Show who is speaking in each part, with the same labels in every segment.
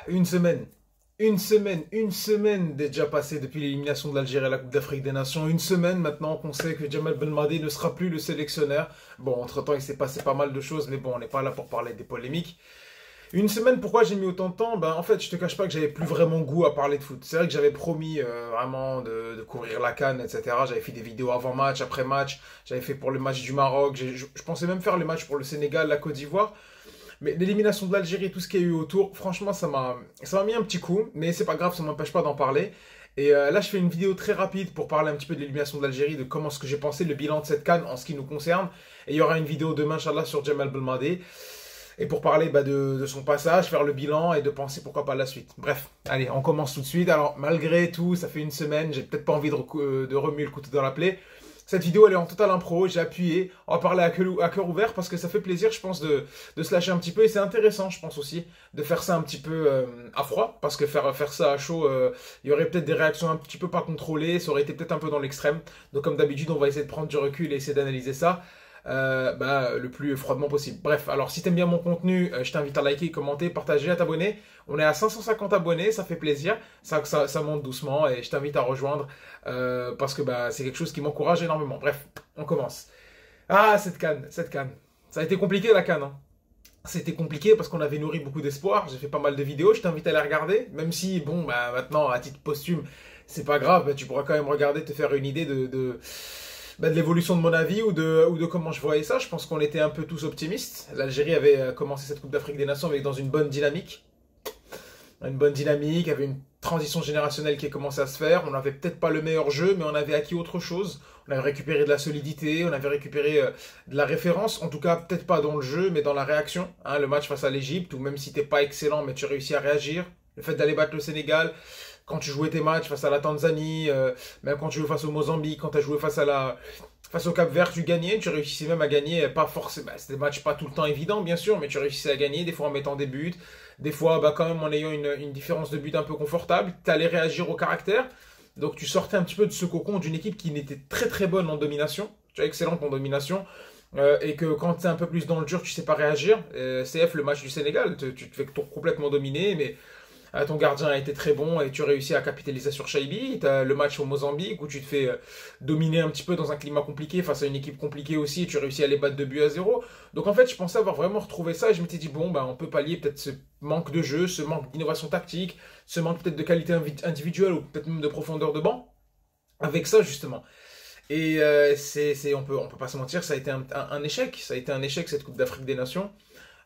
Speaker 1: Une semaine. Une semaine déjà passée depuis l'élimination de l'Algérie à la Coupe d'Afrique des Nations. Une semaine maintenant qu'on sait que Djemal Belmadi ne sera plus le sélectionneur. Bon, entre-temps, il s'est passé pas mal de choses, mais bon, on n'est pas là pour parler des polémiques. Une semaine, pourquoi j'ai mis autant de temps? Ben, en fait, je te cache pas que j'avais plus vraiment goût à parler de foot. C'est vrai que j'avais promis vraiment de couvrir la CAN, etc. J'avais fait des vidéos avant match, après match. J'avais fait pour le match du Maroc. Je pensais même faire les matchs pour le Sénégal, la Côte d'Ivoire. Mais l'élimination de l'Algérie, tout ce qu'il y a eu autour, franchement, ça m'a mis un petit coup. Mais c'est pas grave, ça m'empêche pas d'en parler. Et là, je fais une vidéo très rapide pour parler un petit peu de l'élimination de l'Algérie, de comment ce que j'ai pensé, le bilan de cette CAN en ce qui nous concerne. Et il y aura une vidéo demain, Inch'Allah, sur Djemal Belmadi. Et pour parler de son passage, faire le bilan et de penser pourquoi pas la suite. Bref, allez, on commence tout de suite. Alors, malgré tout, ça fait une semaine, j'ai peut-être pas envie de remuer le couteau dans la plaie. Cette vidéo, elle est en total impro, j'ai appuyé. On va parler à cœur ouvert parce que ça fait plaisir, je pense, de se lâcher un petit peu. Et c'est intéressant, je pense aussi, de faire ça un petit peu à froid. Parce que faire ça à chaud, il y aurait peut-être des réactions un petit peu pas contrôlées. Ça aurait été peut-être un peu dans l'extrême. Donc, comme d'habitude, on va essayer de prendre du recul et essayer d'analyser ça. Le plus froidement possible. Bref, alors si t'aimes bien mon contenu, je t'invite à liker, commenter, partager, à t'abonner. On est à 550 abonnés, ça fait plaisir, ça monte doucement et je t'invite à rejoindre parce que c'est quelque chose qui m'encourage énormément. Bref, on commence. Ah, cette canne. Ça a été compliqué la canne, hein. C'était compliqué parce qu'on avait nourri beaucoup d'espoir. J'ai fait pas mal de vidéos, je t'invite à les regarder. Même si, bon, maintenant, à titre posthume, c'est pas grave, tu pourras quand même regarder, te faire une idée de l'évolution de mon avis ou de comment je voyais ça. Je pense qu'on était un peu tous optimistes. L'Algérie avait commencé cette Coupe d'Afrique des Nations dans une bonne dynamique. Une bonne dynamique, il y avait une transition générationnelle qui a commencé à se faire. On n'avait peut-être pas le meilleur jeu, mais on avait acquis autre chose. On avait récupéré de la solidité, on avait récupéré de la référence. En tout cas, peut-être pas dans le jeu, mais dans la réaction. Hein, le match face à l'Égypte, où même si t'es pas excellent, mais tu réussis à réagir. Le fait d'aller battre le Sénégal, quand tu jouais tes matchs face à la Tanzanie, même quand tu jouais face au Mozambique, quand tu as joué face au Cap-Vert, tu gagnais, tu réussissais même à gagner, pas forcément, c'était des matchs pas tout le temps évidents, bien sûr, mais tu réussissais à gagner, des fois en mettant des buts, des fois quand même en ayant une différence de but un peu confortable, tu allais réagir au caractère, donc tu sortais un petit peu de ce cocon d'une équipe qui n'était très très bonne en domination, tu vois, excellente en domination, et que quand tu es un peu plus dans le dur, tu sais pas réagir. CF, le match du Sénégal, tu te fais complètement dominer, mais ton gardien a été très bon et tu réussis à capitaliser sur Shaibi. Tu as le match au Mozambique où tu te fais dominer un petit peu dans un climat compliqué face à une équipe compliquée aussi et tu réussis à les battre 2-0. Donc en fait, je pensais avoir vraiment retrouvé ça et je m'étais dit, bon, on peut pallier peut-être ce manque de jeu, ce manque d'innovation tactique, ce manque peut-être de qualité individuelle ou peut-être même de profondeur de banc avec ça justement. Et on peut pas se mentir, ça a été un échec. Ça a été un échec cette Coupe d'Afrique des Nations.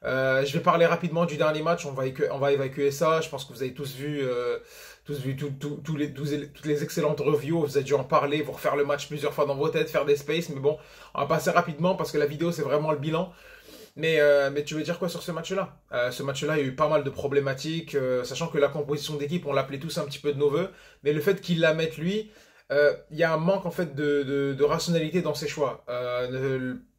Speaker 1: Je vais parler rapidement du dernier match, on va évacuer ça. Je pense que vous avez tous vu toutes les excellentes reviews. Vous avez dû en parler, vous refaire le match plusieurs fois dans vos têtes, faire des spaces. Mais bon, on va passer rapidement parce que la vidéo c'est vraiment le bilan. Mais tu veux dire quoi sur ce match-là? Ce match-là, il y a eu pas mal de problématiques, sachant que la composition d'équipe, on l'appelait tous un petit peu de nos voeux. Mais le fait qu'il la mette lui, il y a un manque en fait de rationalité dans ses choix.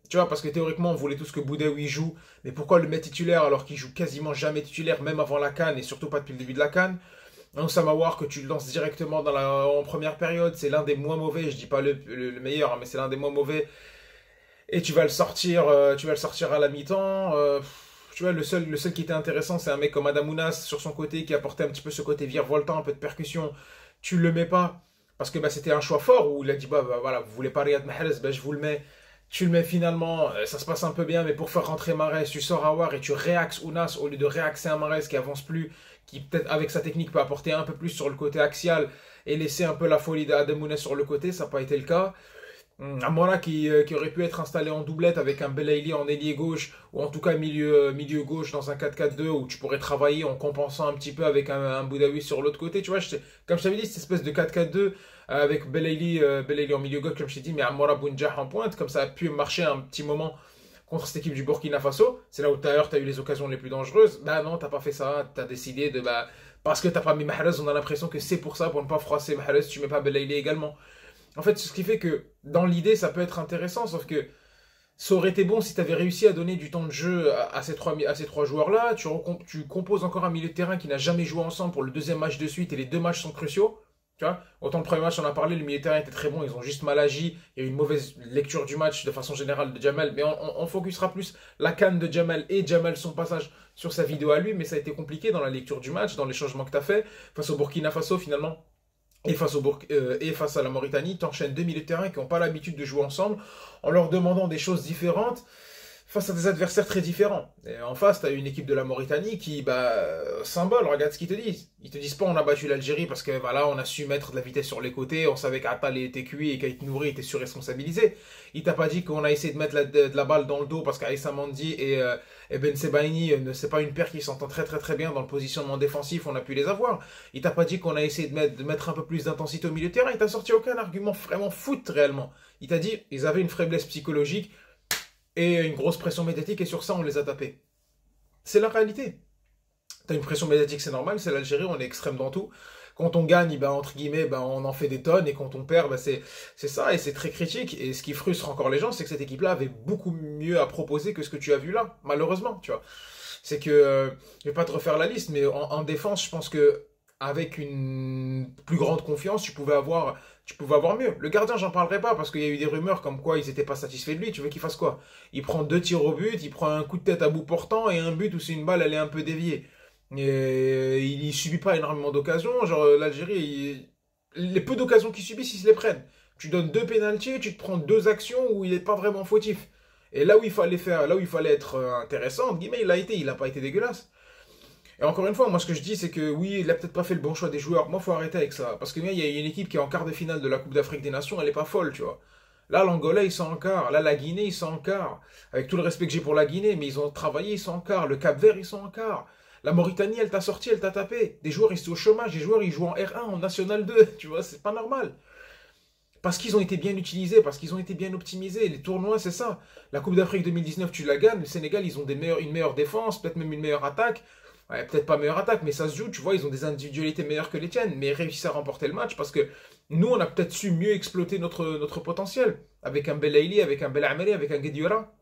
Speaker 1: Tu vois, parce que théoriquement, on voulait tous que Boudaoui joue, mais pourquoi le mettre titulaire alors qu'il joue quasiment jamais titulaire, même avant la CAN, et surtout pas depuis le début de la CAN? Oussama Aouar, que tu le lances directement en première période, c'est l'un des moins mauvais, je dis pas le meilleur, hein, mais c'est l'un des moins mauvais, et tu vas le sortir à la mi-temps. Tu vois, le seul qui était intéressant, c'est un mec comme Adamounas sur son côté, qui apportait un petit peu ce côté virevoltant, un peu de percussion. Tu le mets pas, parce que c'était un choix fort, où il a dit, voilà, vous voulez pas Riyad Mahrez, je vous le mets. Tu le mets finalement, ça se passe un peu bien, mais pour faire rentrer Mahrez, tu sors Aouar et tu réaxes Ounas au lieu de réaxer un Mahrez qui avance plus, qui peut-être avec sa technique peut apporter un peu plus sur le côté axial et laisser un peu la folie d'Adamounes sur le côté, ça n'a pas été le cas. Amora qui aurait pu être installé en doublette avec un Belaïli en ailier gauche ou en tout cas milieu gauche dans un 4-4-2 où tu pourrais travailler en compensant un petit peu avec un Boudaoui sur l'autre côté. Tu vois, comme je t'avais dit, cette espèce de 4-4-2 avec Belaïli en milieu gauche, comme je t'ai dit, mais Amora Bounjah en pointe, comme ça a pu marcher un petit moment contre cette équipe du Burkina Faso. C'est là où d'ailleurs tu as eu les occasions les plus dangereuses. Non, t'as pas fait ça, t'as décidé parce que t'as pas mis Mahrez, on a l'impression que c'est pour ça, pour ne pas froisser Mahrez, tu mets pas Belaïli également. En fait, ce qui fait que, dans l'idée, ça peut être intéressant, sauf que ça aurait été bon si tu avais réussi à donner du temps de jeu à ces trois joueurs-là. Tu composes encore un milieu de terrain qui n'a jamais joué ensemble pour le deuxième match de suite et les deux matchs sont cruciaux. Tu vois, autant le premier match, on a parlé, le milieu de terrain était très bon, ils ont juste mal agi. Il y a eu une mauvaise lecture du match de façon générale de Jamal. Mais on focusera plus la canne de Jamal et Jamal, son passage sur sa vidéo à lui. Mais ça a été compliqué dans la lecture du match, dans les changements que tu as fait face au Burkina Faso finalement. Et face à la Mauritanie, tu enchaînes deux milieux de terrain qui n'ont pas l'habitude de jouer ensemble en leur demandant des choses différentes face à des adversaires très différents. Et en face, tu as une équipe de la Mauritanie qui, symbole, regarde ce qu'ils te disent. Ils te disent pas on a battu l'Algérie parce que voilà, on a su mettre de la vitesse sur les côtés, on savait qu'Atal était cuit et qu'Aït Nouri était surresponsabilisé. Il t'a pas dit qu'on a essayé de mettre de la balle dans le dos parce qu'Aïssa Mandi et Ben Sebaini, c'est pas une paire qui s'entend très très très bien dans le positionnement défensif, on a pu les avoir. Il t'a pas dit qu'on a essayé de mettre un peu plus d'intensité au milieu de terrain, il t'a sorti aucun argument vraiment foot réellement. Il t'a dit ils avaient une faiblesse psychologique et une grosse pression médiatique, et sur ça, on les a tapés. C'est la réalité. T'as une pression médiatique, c'est normal, c'est l'Algérie, on est extrême dans tout. Quand on gagne, entre guillemets, on en fait des tonnes, et quand on perd, c'est ça, et c'est très critique. Et ce qui frustre encore les gens, c'est que cette équipe-là avait beaucoup mieux à proposer que ce que tu as vu là, malheureusement, tu vois. C'est que, je vais pas te refaire la liste, mais en défense, je pense que avec une plus grande confiance, tu pouvais avoir mieux. Le gardien, j'en parlerai pas parce qu'il y a eu des rumeurs comme quoi ils n'étaient pas satisfaits de lui. Tu veux qu'il fasse quoi? Il prend 2 tirs au but, il prend un coup de tête à bout portant et un but où c'est une balle, elle est un peu déviée. Et il subit pas énormément d'occasions. Genre l'Algérie, les peu d'occasions qu'ils subissent, ils se les prennent. Tu donnes 2 pénaltys, tu te prends 2 actions où il n'est pas vraiment fautif. Et là où il fallait être intéressant, entre guillemets, il a pas été dégueulasse. Et encore une fois, moi ce que je dis, c'est que oui, il a peut-être pas fait le bon choix des joueurs. Moi, faut arrêter avec ça. Parce que il y a une équipe qui est en quart de finale de la Coupe d'Afrique des Nations, elle est pas folle, tu vois. Là, l'Angola, ils sont en quart. Là, la Guinée, ils sont en quart. Avec tout le respect que j'ai pour la Guinée, mais ils ont travaillé, ils sont en quart. Le Cap-Vert, ils sont en quart. La Mauritanie, elle t'a sorti, elle t'a tapé. Des joueurs, ils sont au chômage. Des joueurs, ils jouent en R1, en National 2. Tu vois, c'est pas normal. Parce qu'ils ont été bien utilisés, parce qu'ils ont été bien optimisés. Les tournois, c'est ça. La Coupe d'Afrique 2019, tu la gagnes. Le Sénégal, ils ont une meilleure défense, peut-être même une meilleure attaque. Ouais, peut-être pas meilleure attaque, mais ça se joue, tu vois, ils ont des individualités meilleures que les tiennes, mais réussissent à remporter le match parce que nous, on a peut-être su mieux exploiter notre potentiel. Avec un Belaïli, avec un Belameli, avec un Guedioura.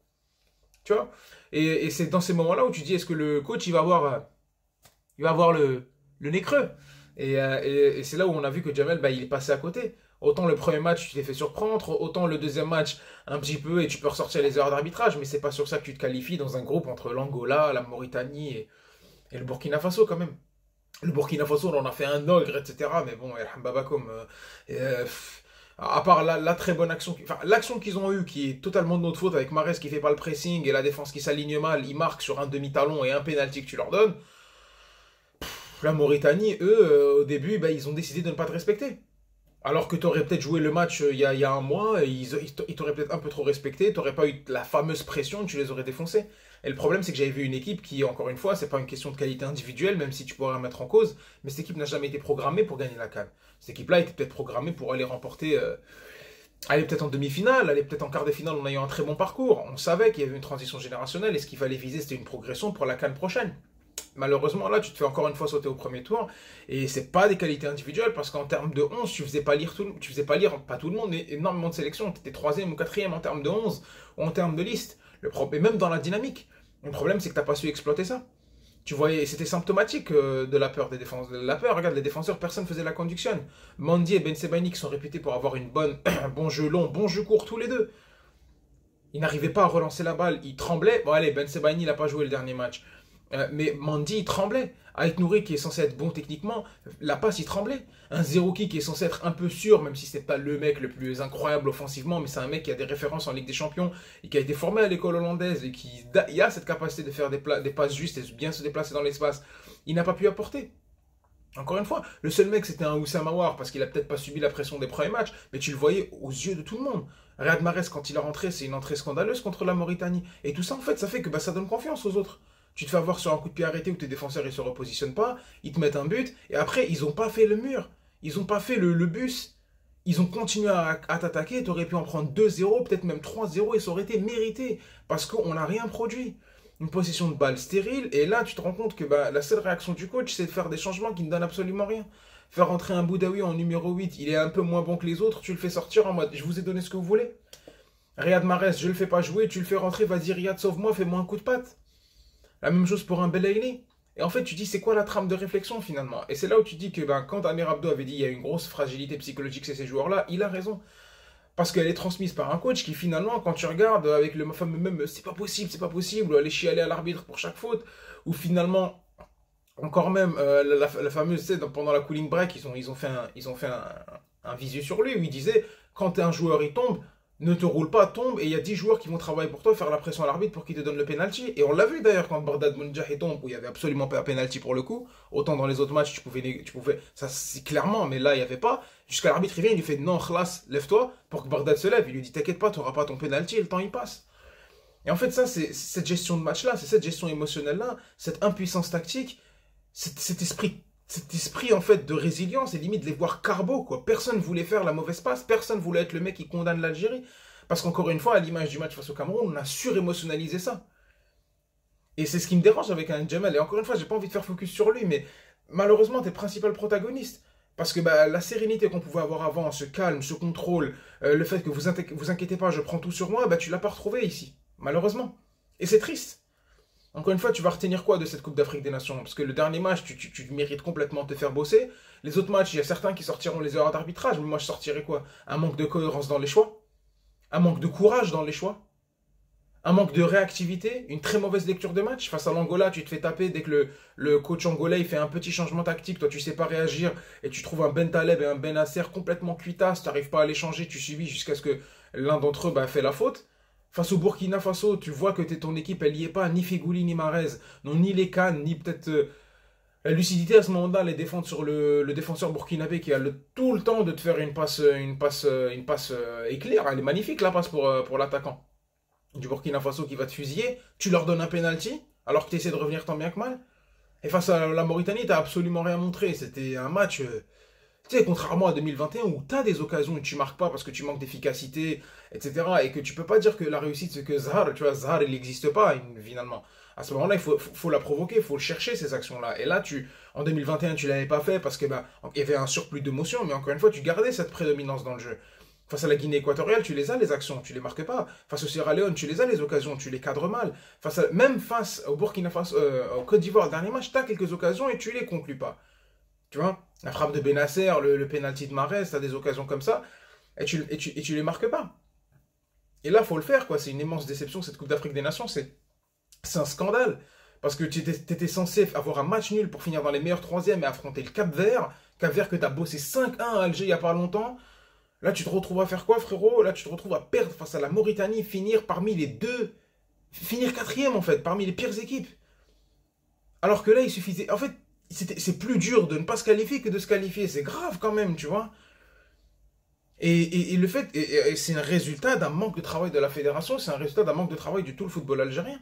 Speaker 1: Tu vois. Et c'est dans ces moments-là où tu dis, est-ce que le coach, il va avoir le nez creux. Et c'est là où on a vu que Jamel, il est passé à côté. Autant le premier match, tu t'es fait surprendre, autant le deuxième match, un petit peu, et tu peux ressortir les erreurs d'arbitrage, mais c'est pas sur ça que tu te qualifies dans un groupe entre l'Angola, la Mauritanie et le Burkina Faso quand même. Le Burkina Faso, on en a fait un ogre, etc. Mais bon, à part la très bonne action, enfin l'action qu'ils ont eue qui est totalement de notre faute avec Mahrez qui fait pas le pressing et la défense qui s'aligne mal, ils marquent sur un demi-talon et un pénalty que tu leur donnes. La Mauritanie, eux, au début, ils ont décidé de ne pas te respecter. Alors que tu aurais peut-être joué le match il y a un mois, et ils t'auraient peut-être un peu trop respecté, tu n'aurais pas eu la fameuse pression, tu les aurais défoncés. Et le problème, c'est que j'avais vu une équipe qui, encore une fois, c'est pas une question de qualité individuelle, même si tu pourrais la mettre en cause, mais cette équipe n'a jamais été programmée pour gagner la CAN. Cette équipe-là était peut-être programmée pour aller remporter, aller peut-être en demi-finale, aller peut-être en quart de finale en ayant un très bon parcours. On savait qu'il y avait une transition générationnelle et ce qu'il fallait viser, c'était une progression pour la CAN prochaine. Malheureusement, là, tu te fais encore une fois sauter au premier tour. Et c'est pas des qualités individuelles parce qu'en termes de 11, tu faisais pas lire pas tout le monde, mais énormément de sélections. Tu étais 3e ou 4e en termes de 11 ou en termes de liste. Et même dans la dynamique. Le problème, c'est que tu n'as pas su exploiter ça. Tu voyais, c'était symptomatique de la peur des défenseurs. La peur, regarde, les défenseurs, personne ne faisait la conduction. Mandi et Ben Sebaini qui sont réputés pour avoir un bon jeu long, bon jeu court tous les deux. Ils n'arrivaient pas à relancer la balle, ils tremblaient. Bon allez, Ben Sebaini n'a pas joué le dernier match. Mais Mandi, il tremblait. Aït Nouri, qui est censé être bon techniquement, la passe, il tremblait. Un Zerouki, qui est censé être un peu sûr, même si c'est pas le mec le plus incroyable offensivement, mais c'est un mec qui a des références en Ligue des Champions et qui a été formé à l'école hollandaise et qui a cette capacité de faire des passes justes et bien se déplacer dans l'espace. Il n'a pas pu apporter. Encore une fois, le seul mec, c'était un Oussama Aouar parce qu'il a peut-être pas subi la pression des premiers matchs, mais tu le voyais aux yeux de tout le monde. Riyad Mahrez, quand il est rentré, c'est une entrée scandaleuse contre la Mauritanie. Et tout ça, en fait, ça fait que ça donne confiance aux autres. Tu te fais avoir sur un coup de pied arrêté où tes défenseurs ils se repositionnent pas, ils te mettent un but, et après ils n'ont pas fait le mur, ils n'ont pas fait le bus, ils ont continué à t'attaquer, tu aurais pu en prendre 2-0, peut-être même 3-0, et ça aurait été mérité, parce qu'on n'a rien produit. Une possession de balle stérile, et là tu te rends compte que la seule réaction du coach c'est de faire des changements qui ne donnent absolument rien. Faire rentrer un Boudaoui en numéro 8, il est un peu moins bon que les autres, tu le fais sortir en mode je vous ai donné ce que vous voulez. Riyad Mahrez, je le fais pas jouer, tu le fais rentrer, vas-y Riyad sauve-moi, fais-moi un coup de patte. La même chose pour un Belaïli. Et en fait, tu dis, c'est quoi la trame de réflexion finalement? Et c'est là où tu dis que ben, quand Amir Abdo avait dit il y a une grosse fragilité psychologique chez ces joueurs-là, il a raison. Parce qu'elle est transmise par un coach qui finalement, quand tu regardes avec le fameux même c'est pas possible, ou aller chialer à l'arbitre pour chaque faute, ou finalement, encore même, la fameuse, tu sais, pendant la cooling break, ils ont fait un visu sur lui où il disait, quand un joueur il tombe, ne te roule pas, tombe, et il y a 10 joueurs qui vont travailler pour toi, faire la pression à l'arbitre pour qu'il te donne le penalty. Et on l'a vu d'ailleurs quand Bardad Mounjah tombe, où il y avait absolument pas un penalty pour le coup. Autant dans les autres matchs, tu pouvais, ça c'est clairement, mais là il y avait pas. Jusqu'à l'arbitre il vient, il lui fait non, khlas, lève-toi, pour que Bardad se lève. Il lui dit t'inquiète pas, tu n'auras pas ton penalty, et le temps il passe. Et en fait, ça, c'est cette gestion de match-là, c'est cette gestion émotionnelle-là, cette impuissance tactique, cet esprit en fait de résilience et limite de les voir carbo quoi. Personne voulait faire la mauvaise passe, personne voulait être le mec qui condamne l'Algérie parce qu'encore une fois à l'image du match face au Cameroun, on a surémotionnalisé ça. Et c'est ce qui me dérange avec un Djamel. Et encore une fois, j'ai pas envie de faire focus sur lui, mais malheureusement, t'es le principal protagoniste. Parce que bah, la sérénité qu'on pouvait avoir avant, ce calme, ce contrôle, le fait que vous inquiétez pas, je prends tout sur moi, bah, tu l'as pas retrouvé ici, malheureusement. Et c'est triste. Encore une fois, tu vas retenir quoi de cette Coupe d'Afrique des Nations? Parce que le dernier match, tu mérites complètement de te faire bosser. Les autres matchs, il y a certains qui sortiront les erreurs d'arbitrage, mais moi je sortirais quoi? Un manque de cohérence dans les choix, un manque de courage dans les choix, un manque de réactivité, une très mauvaise lecture de match. Face à l'Angola, tu te fais taper dès que le coach angolais il fait un petit changement tactique, toi tu sais pas réagir, et tu trouves un Ben Taleb et un Ben Nasser complètement cuitas, tu n'arrives pas à les changer, tu subis jusqu'à ce que l'un d'entre eux bah, fait la faute. Face au Burkina Faso, tu vois que ton équipe, elle n'y est pas, ni Fegouli, ni Marez, non, ni les Cannes, ni peut-être la lucidité à ce moment-là, les défendre sur le défenseur burkinabé qui a tout le temps de te faire une passe éclair. Elle est magnifique la passe pour l'attaquant du Burkina Faso qui va te fusiller. Tu leur donnes un penalty alors que tu essaies de revenir tant bien que mal. Et face à la Mauritanie, tu n'as absolument rien montré. C'était un match. Tu sais, contrairement à 2021 où tu as des occasions et tu marques pas parce que tu manques d'efficacité, etc. Et que tu peux pas dire que la réussite c'est que Zahar, tu vois, Zahar il n'existe pas finalement. À ce moment-là, faut la provoquer, il faut le chercher ces actions-là. Et là, en 2021, tu l'avais pas fait parce que bah, il y avait un surplus d'émotion, mais encore une fois, tu gardais cette prédominance dans le jeu. Face à la Guinée équatoriale, tu les as les actions, tu les marques pas. Face au Sierra Leone, tu les as les occasions, tu les cadres mal. Même face au Burkina Faso, au Côte d'Ivoire, le dernier match, tu as quelques occasions et tu les conclus pas. Tu vois, la frappe de Benasser, le penalty de Mahrez, tu as des occasions comme ça, et tu les marques pas. Et là, faut le faire, quoi. C'est une immense déception, cette Coupe d'Afrique des Nations. C'est un scandale. Parce que tu étais censé avoir un match nul pour finir dans les meilleurs troisièmes et affronter le Cap-Vert. Cap-Vert que tu as bossé 5-1 à Alger il n'y a pas longtemps. Là, tu te retrouves à faire quoi, frérot? Là, tu te retrouves à perdre face à la Mauritanie, finir parmi les deux. Finir quatrième, en fait, parmi les pires équipes. Alors que là, il suffisait. En fait, c'est plus dur de ne pas se qualifier que de se qualifier. C'est grave quand même, tu vois. Et le fait, c'est un résultat d'un manque de travail de la fédération, c'est un résultat d'un manque de travail du tout le football algérien.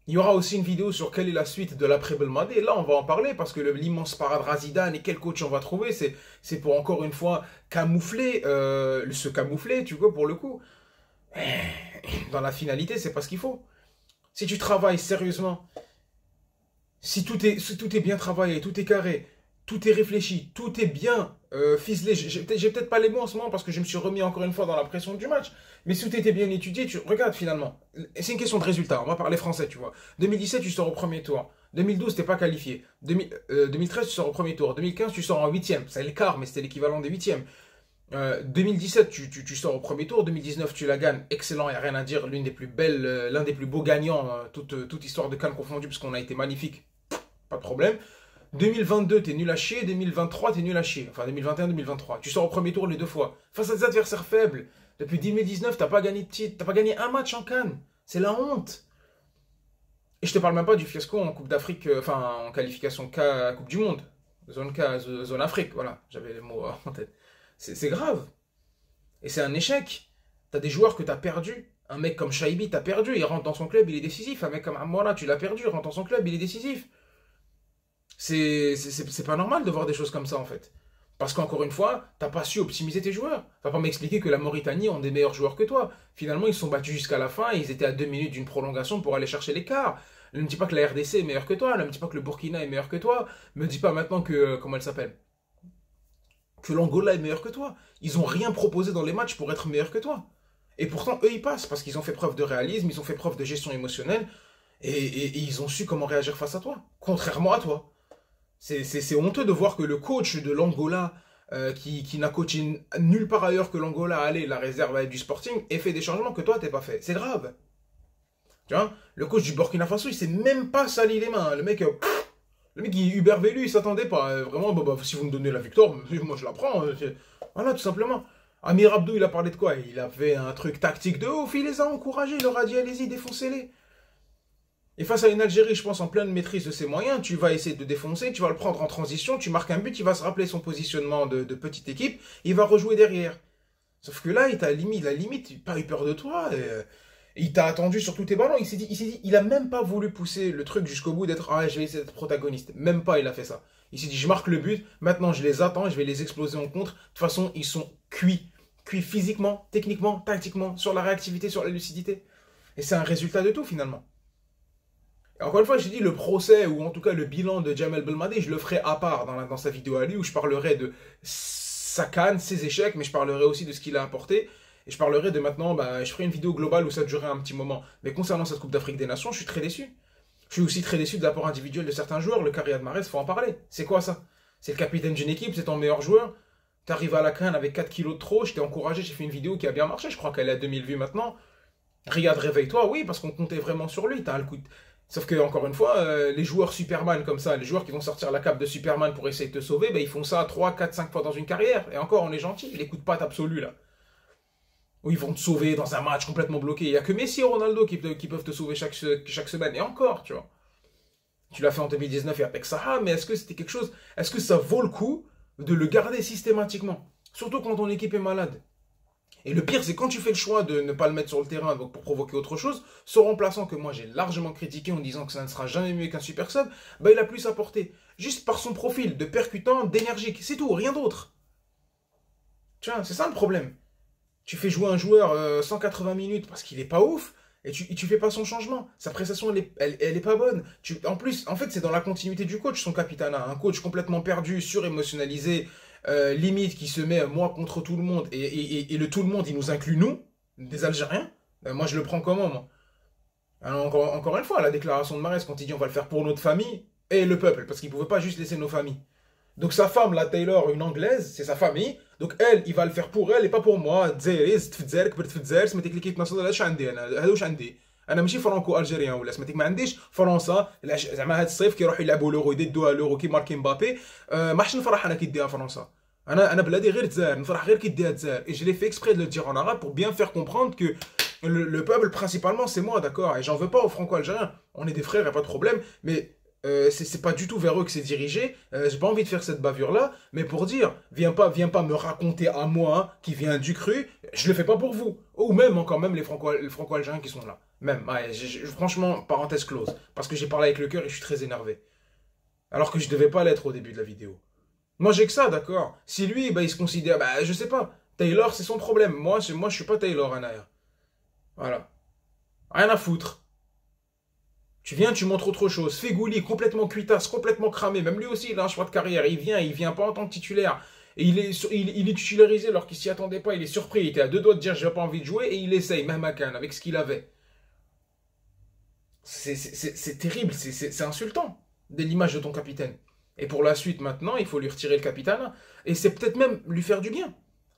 Speaker 1: Il y aura aussi une vidéo sur quelle est la suite de l'après Belmadi. Et là, on va en parler parce que l'immense parade Razidane et quel coach on va trouver, c'est pour encore une fois camoufler, se camoufler, tu vois, pour le coup. Dans la finalité, c'est pas ce qu'il faut. Si tu travailles sérieusement, si tout est bien travaillé, tout est carré, tout est réfléchi, tout est bien ficelé. J'ai peut-être pas les mots en ce moment parce que je me suis remis encore une fois dans la pression du match. Mais si tout était bien étudié, tu regardes finalement. C'est une question de résultat. On va parler français, tu vois. 2017, tu sors au premier tour. 2012, t'es pas qualifié. 2013, tu sors au premier tour. 2015, tu sors en huitième. C'est le quart, mais c'était l'équivalent des huitièmes. 2017, tu sors au premier tour. 2019, tu la gagnes. Excellent, il n'y a rien à dire. L'une des plus belles, l'un des plus beaux gagnants, toute histoire de Cannes confondue, parce qu'on a été magnifique. Pas de problème. 2022, t'es nul à chier. 2023, t'es nul à chier. Enfin, 2021, 2023. Tu sors au premier tour les deux fois. Face à des adversaires faibles. Depuis 2019, t'as pas gagné de titre. T'as pas gagné un match en Cannes. C'est la honte. Et je te parle même pas du fiasco en Coupe d'Afrique, enfin en qualification K à Coupe du Monde. Zone K, zone Afrique, voilà. J'avais les mots en tête. C'est grave. Et c'est un échec. T'as des joueurs que t'as perdus. Un mec comme Shaibi, t'as perdu. Il rentre dans son club, il est décisif. Un mec comme Amora, tu l'as perdu. Il rentre dans son club, il est décisif. C'est pas normal de voir des choses comme ça en fait. Parce qu'encore une fois, t'as pas su optimiser tes joueurs. T'as pas m'expliquer que la Mauritanie ont des meilleurs joueurs que toi. Finalement, ils se sont battus jusqu'à la fin et ils étaient à 2 minutes d'une prolongation pour aller chercher l'écart. Ne me dis pas que la RDC est meilleure que toi, ne me dis pas que le Burkina est meilleur que toi, me dis pas maintenant que, comment elle s'appelle, que l'Angola est meilleur que toi. Ils ont rien proposé dans les matchs pour être meilleurs que toi. Et pourtant, eux, ils passent parce qu'ils ont fait preuve de réalisme, ils ont fait preuve de gestion émotionnelle. Et ils ont su comment réagir face à toi, contrairement à toi. C'est honteux de voir que le coach de l'Angola, qui n'a coaché nulle part ailleurs que l'Angola, allez, la réserve du Sporting, ait fait des changements que toi, t'es pas fait. C'est grave. Tu vois, le coach du Burkina Faso, il s'est même pas sali les mains. Le mec, il Hubert Vélu, il s'attendait pas. Vraiment, bah, si vous me donnez la victoire, moi je la prends. Voilà, tout simplement. Amir Abdou, il a parlé de quoi? Il a fait un truc tactique de ouf, il les a encouragés, il leur a dit allez-y, défoncez-les. Et face à une Algérie, je pense, en pleine maîtrise de ses moyens, tu vas essayer de défoncer, tu vas le prendre en transition, tu marques un but, il va se rappeler son positionnement de petite équipe, il va rejouer derrière. Sauf que là, il t'a limite pas eu peur de toi. Il t'a attendu sur tous tes ballons. Il a même pas voulu pousser le truc jusqu'au bout d'être, ah, je vais essayer d'être protagoniste. Même pas, il a fait ça. Il s'est dit, je marque le but, maintenant je les attends et je vais les exploser en contre. De toute façon, ils sont cuits. Cuits physiquement, techniquement, tactiquement, sur la réactivité, sur la lucidité. Et c'est un résultat de tout finalement. Et encore une fois, j'ai dit le procès, ou en tout cas le bilan de Jamel Belmadi, je le ferai à part dans sa vidéo à lui, où je parlerai de sa canne, ses échecs, mais je parlerai aussi de ce qu'il a apporté. Et je parlerai de maintenant, bah, je ferai une vidéo globale où ça durerait un petit moment. Mais concernant cette Coupe d'Afrique des Nations, je suis très déçu. Je suis aussi très déçu de l'apport individuel de certains joueurs. Le Riyad Mahrez, faut en parler. C'est quoi ça? C'est le capitaine d'une équipe, c'est ton meilleur joueur. T'arrives à la canne avec 4 kilos de trop, je t'ai encouragé, j'ai fait une vidéo qui a bien marché, je crois qu'elle est à 2000 vues maintenant. Riyad, réveille-toi, oui, parce qu'on comptait vraiment sur lui. T'as le coup de... Sauf que, encore une fois, les joueurs Superman comme ça, les joueurs qui vont sortir la cape de Superman pour essayer de te sauver, bah, ils font ça 3, 4, 5 fois dans une carrière. Et encore, on est gentil, les coups de patte absolus là. Où ils vont te sauver dans un match complètement bloqué. Il n'y a que Messi et Ronaldo qui peuvent te sauver chaque semaine. Et encore, tu vois. Tu l'as fait en 2019 et avec Saha, mais est-ce que c'était quelque chose... Est-ce que ça vaut le coup de le garder systématiquement? Surtout quand ton équipe est malade. Et le pire, c'est quand tu fais le choix de ne pas le mettre sur le terrain donc pour provoquer autre chose, ce remplaçant que moi j'ai largement critiqué en disant que ça ne sera jamais mieux qu'un super sub, bah il a plus à porter. Juste par son profil de percutant, d'énergique, c'est tout, rien d'autre. Tu vois, c'est ça le problème. Tu fais jouer un joueur 180 minutes parce qu'il est pas ouf, et tu fais pas son changement. Sa prestation, elle est pas bonne. En plus, en fait, c'est dans la continuité du coach, son capitana. Un coach complètement perdu, surémotionnalisé, limite, qui se met moi contre tout le monde. Et le tout le monde, il nous inclut nous, des Algériens. Moi, je le prends comment, moi? Alors, encore une fois, la déclaration de Mahrez, quand il dit on va le faire pour notre famille et le peuple, parce qu'il pouvait pas juste laisser nos familles. Donc sa femme, la Taylor, une anglaise, c'est sa famille. Donc elle, il va le faire pour elle et pas pour moi. Tzairiz, تفدزار كبرت في الجزائر سميتك ليكيب ناصيونال هادشي عندي انا هذا واش عندي انا ماشي فرانكو الجيريان ولا سميتك ما عنديش فرنسا زعما هاد الصيف كيروحوا يلعبوا لورو يديوها لورو كي ماركي مبابي ما حش نفرح انا كي ديها فرنسا انا بلادي غير الجزائر نفرح غير كي ديها الجزائر et je l'ai fait exprès de le dire en arabe pour bien faire comprendre que le peuple principalement c'est moi, d'accord, et j'en veux pas aux franco-algériens, on est des frères, y a pas de problème, mais c'est pas du tout vers eux que c'est dirigé. J'ai pas envie de faire cette bavure là, mais pour dire, viens pas me raconter à moi hein, qui vient du cru, je le fais pas pour vous. Ou même encore même les franco-algériens qui sont là. Même, ouais, franchement, parenthèse close, parce que j'ai parlé avec le cœur et je suis très énervé. Alors que je devais pas l'être au début de la vidéo. Moi j'ai que ça, d'accord. Si lui, bah, il se considère, bah je sais pas, Taylor c'est son problème. Moi je suis pas Taylor, Anaya. Voilà. Rien à foutre. Tu viens, tu montres autre chose. Fegouli, complètement cuitasse, complètement cramé. Même lui aussi, il a un choix de carrière. Il vient pas en tant que titulaire. Et il est titularisé alors qu'il s'y attendait pas. Il est surpris. Il était à deux doigts de dire j'ai pas envie de jouer. Et il essaye, même à Cannes, avec ce qu'il avait. C'est terrible, c'est insultant de l'image de ton capitaine. Et pour la suite, maintenant, il faut lui retirer le capitana. Et c'est peut-être même lui faire du bien.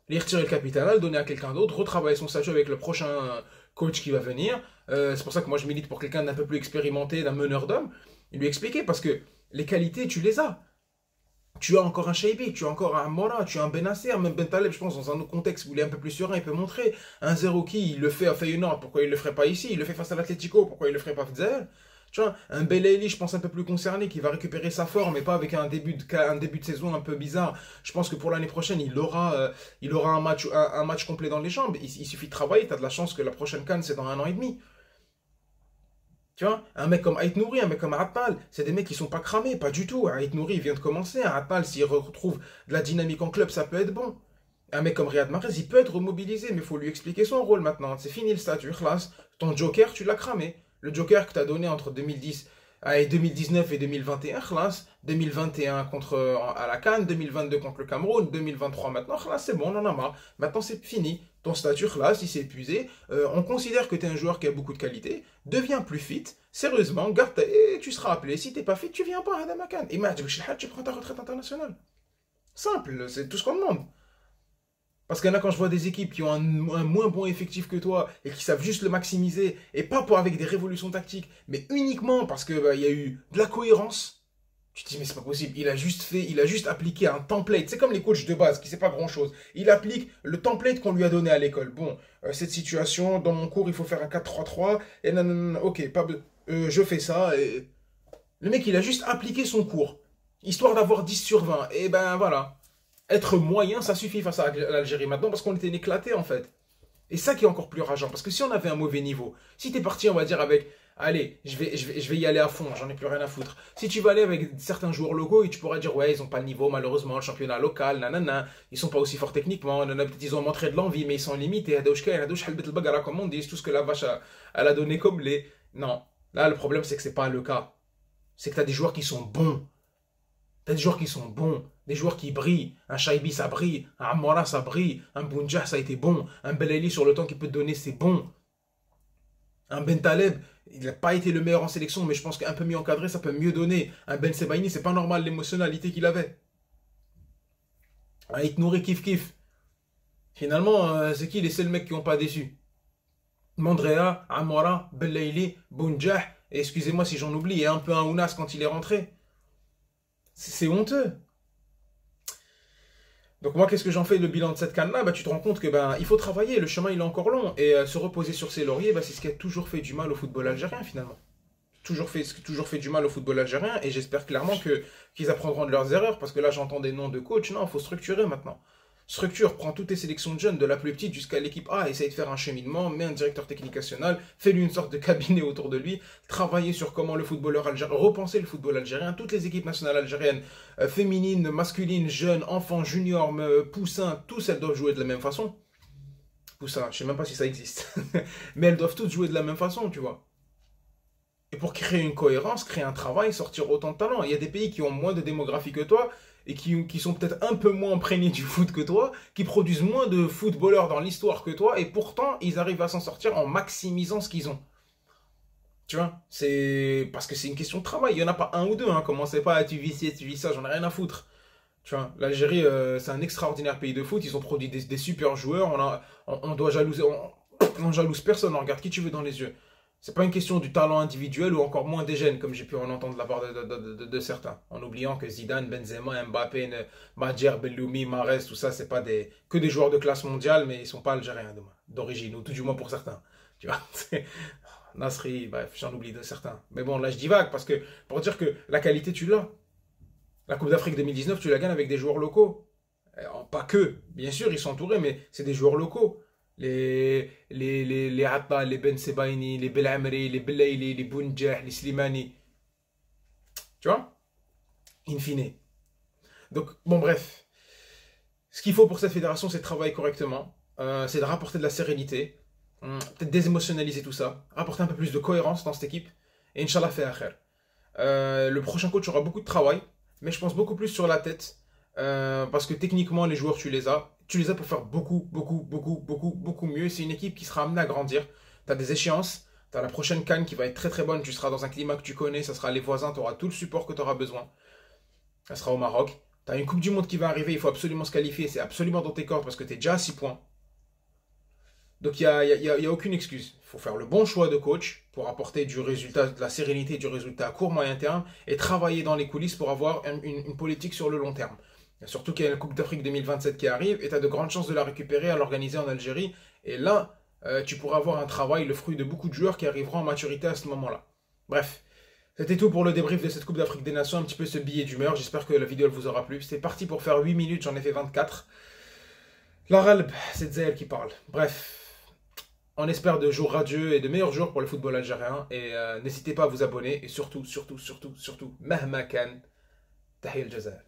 Speaker 1: Lui retirer le capitana, le donner à quelqu'un d'autre, retravailler son statut avec le prochain coach qui va venir. C'est pour ça que moi je milite pour quelqu'un d'un peu plus expérimenté, d'un meneur d'hommes. Et lui expliquer, parce que les qualités, tu les as. Tu as encore un Shaibi, tu as encore un Mora, tu as un Benasser, même Ben Taleb, je pense, dans un autre contexte où il est un peu plus serein, il peut montrer. Un Zerouki, il le fait à Feyenoord, pourquoi il le ferait pas ici? Il le fait face à l'Atlético, pourquoi il le ferait pas à Fidzel? Tu vois, un Belaïli, je pense un peu plus concerné, qui va récupérer sa forme, et pas avec un début de saison un peu bizarre. Je pense que pour l'année prochaine, il aura un match complet dans les jambes. Il suffit de travailler, tu as de la chance que la prochaine CAN, c'est dans 1 an et demi. Tu vois, un mec comme Ait Nouri, un mec comme Attal, c'est des mecs qui sont pas cramés, pas du tout. Ait Nouri, il vient de commencer. Attal, s'il retrouve de la dynamique en club, ça peut être bon. Un mec comme Riyad Mahrez, il peut être remobilisé, mais il faut lui expliquer son rôle maintenant. C'est fini le statut, classe. Ton joker, tu l'as cramé. Le joker que tu as donné entre 2019 et 2021, classe. 2021 à la CAN, 2022 contre le Cameroun, 2023 maintenant, classe, c'est bon, on en a marre. Maintenant, c'est fini. ton statut là, si c'est épuisé, on considère que tu es un joueur qui a beaucoup de qualité, deviens plus fit, sérieusement, et tu seras appelé. Si t'es pas fit, tu viens pas à Damakan. Et tu prends ta retraite internationale. Simple, c'est tout ce qu'on demande. Parce qu'il y en a quand je vois des équipes qui ont un moins bon effectif que toi et qui savent juste le maximiser, et pas pour avec des révolutions tactiques, mais uniquement parce que y a eu de la cohérence. Tu te dis, mais c'est pas possible. Il a juste appliqué un template. C'est comme les coachs de base qui ne sait pas grand chose. Il applique le template qu'on lui a donné à l'école. Bon, cette situation, dans mon cours, il faut faire un 4-3-3. Et non, non, non, ok, je fais ça. Et... Le mec, il a juste appliqué son cours. Histoire d'avoir 10 sur 20. Et ben voilà. Être moyen, ça suffit face à l'Algérie maintenant parce qu'on était éclaté en fait. Et ça qui est encore plus rageant. Parce que si on avait un mauvais niveau, si t'es parti, on va dire, avec allez, je vais y aller à fond, j'en ai plus rien à foutre. Si tu vas aller avec certains joueurs locaux, et tu pourras dire, ouais, ils ont pas le niveau, malheureusement, le championnat local, nanana, ils sont pas aussi forts techniquement, peut-être ils ont montré de l'envie, mais ils sont limités, comme on dit, tout ce que la vache elle a donné comme lait. Non, là, le problème, c'est que c'est pas le cas. C'est que t'as des joueurs qui sont bons. T'as des joueurs qui sont bons, des joueurs qui brillent. Un Shaibi, ça brille, un Amora, ça brille, un Bounjah, ça a été bon, un Belaïli, sur le temps qu'il peut te donner, c'est bon. Un Ben Taleb, il n'a pas été le meilleur en sélection, mais je pense qu'un peu mieux encadré, ça peut mieux donner. Un Ben Sebaini, c'est pas normal l'émotionnalité qu'il avait. Un Itnouri kiff kiff. Finalement, c'est qui les seuls mecs qui n'ont pas déçu? Mandrea, Amora, Belaïli, Bounjah, et excusez-moi si j'en oublie, et un peu un Ounas quand il est rentré. C'est honteux. Donc moi, qu'est-ce que j'en fais le bilan de cette canne-là? Tu te rends compte que il faut travailler, le chemin il est encore long. Et se reposer sur ses lauriers, c'est ce qui a toujours fait du mal au football algérien finalement. Toujours fait du mal au football algérien. Et j'espère clairement qu'ils apprendront de leurs erreurs. Parce que là, j'entends des noms de coach. Non, il faut structurer maintenant. Structure, prends toutes tes sélections de jeunes, de la plus petite jusqu'à l'équipe A, essaye de faire un cheminement, mets un directeur technique national, fais-lui une sorte de cabinet autour de lui, travailler sur comment le footballeur algérien, repenser le football algérien, toutes les équipes nationales algériennes, féminines, masculines, jeunes, enfants, juniors, poussins, tous elles doivent jouer de la même façon. Poussins, je sais même pas si ça existe, mais elles doivent toutes jouer de la même façon, tu vois. Et pour créer une cohérence, créer un travail, sortir autant de talents. Il y a des pays qui ont moins de démographie que toi, et qui sont peut-être un peu moins imprégnés du foot que toi, qui produisent moins de footballeurs dans l'histoire que toi, et pourtant, ils arrivent à s'en sortir en maximisant ce qu'ils ont. Tu vois, c'est parce que c'est une question de travail. Il n'y en a pas un ou deux, hein. Commencez pas à tu vis ça, j'en ai rien à foutre. Tu vois, l'Algérie, c'est un extraordinaire pays de foot. Ils ont produit des super joueurs. On doit jalouser, on jalouse personne. On regarde qui tu veux dans les yeux. C'est pas une question du talent individuel ou encore moins des gènes, comme j'ai pu en entendre de la part de certains. En oubliant que Zidane, Benzema, Mbappé, Madjer, Belloumi, Mahrez, tout ça, c'est pas que des joueurs de classe mondiale, mais ils sont pas algériens d'origine, ou tout du moins pour certains. Tu vois, Nasri, bref, j'en oublie de certains. Mais bon, là je divague parce que pour dire que la qualité, tu l'as. La Coupe d'Afrique 2019, tu la gagnes avec des joueurs locaux. Pas que, bien sûr, ils sont entourés, mais c'est des joueurs locaux. Les Atta, les Ben Sebaini, les Belamri, les Belaïli, les Bounjah, les Slimani. Tu vois? In fine. Donc, bon, bref. Ce qu'il faut pour cette fédération, c'est de travailler correctement. C'est de rapporter de la sérénité. Peut-être désémotionnaliser tout ça. Rapporter un peu plus de cohérence dans cette équipe. Et Inch'Allah, fait affaire. Le prochain coach aura beaucoup de travail. Mais je pense beaucoup plus sur la tête. Parce que techniquement, les joueurs, tu les as. Tu les as pour faire beaucoup mieux. C'est une équipe qui sera amenée à grandir. Tu as des échéances. Tu as la prochaine CAN qui va être très très bonne. Tu seras dans un climat que tu connais. Ça sera les voisins. Tu auras tout le support que tu auras besoin. Ça sera au Maroc. Tu as une Coupe du Monde qui va arriver. Il faut absolument se qualifier. C'est absolument dans tes cordes parce que tu es déjà à 6 points. Donc il n'y a aucune excuse. Il faut faire le bon choix de coach pour apporter du résultat, de la sérénité, du résultat à court, moyen terme et travailler dans les coulisses pour avoir une politique sur le long terme. Surtout qu'il y a la Coupe d'Afrique 2027 qui arrive et tu as de grandes chances de la récupérer, à l'organiser en Algérie. Et là, tu pourras avoir un travail, le fruit de beaucoup de joueurs qui arriveront en maturité à ce moment-là. Bref, c'était tout pour le débrief de cette Coupe d'Afrique des Nations, un petit peu ce billet d'humeur. J'espère que la vidéo elle vous aura plu. C'était parti pour faire 8 minutes, j'en ai fait 24. La Ralb, c'est Zahel qui parle. Bref, on espère de jours radieux et de meilleurs jours pour le football algérien. Et n'hésitez pas à vous abonner. Et surtout, Mahma Khan, Tahil Jazair.